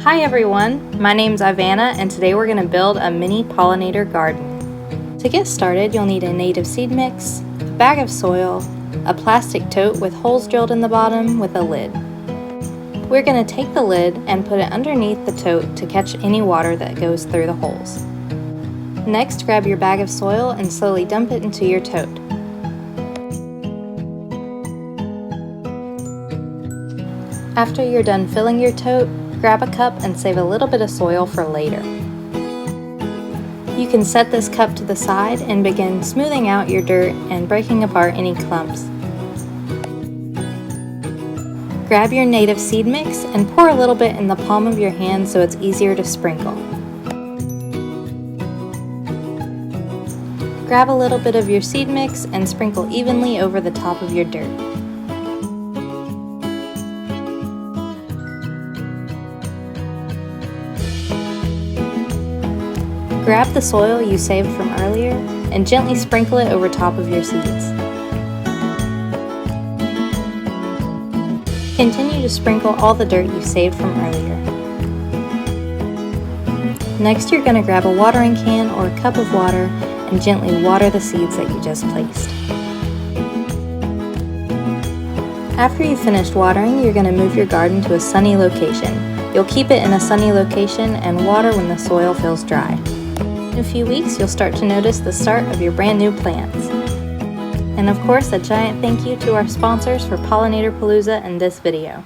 Hi everyone, my name's Ivanna and today we're going to build a mini pollinator garden. To get started, you'll need a native seed mix, a bag of soil, a plastic tote with holes drilled in the bottom with a lid. We're going to take the lid and put it underneath the tote to catch any water that goes through the holes. Next, grab your bag of soil and slowly dump it into your tote. After you're done filling your tote, grab a cup and save a little bit of soil for later. You can set this cup to the side and begin smoothing out your dirt and breaking apart any clumps. Grab your native seed mix and pour a little bit in the palm of your hand so it's easier to sprinkle. Grab a little bit of your seed mix and sprinkle evenly over the top of your dirt. Grab the soil you saved from earlier and gently sprinkle it over top of your seeds. Continue to sprinkle all the dirt you saved from earlier. Next, you're going to grab a watering can or a cup of water and gently water the seeds that you just placed. After you've finished watering, you're going to move your garden to a sunny location. You'll keep it in a sunny location and water when the soil feels dry. In a few weeks, you'll start to notice the start of your brand new plants. And of course, a giant thank you to our sponsors for Pollinator Palooza and this video.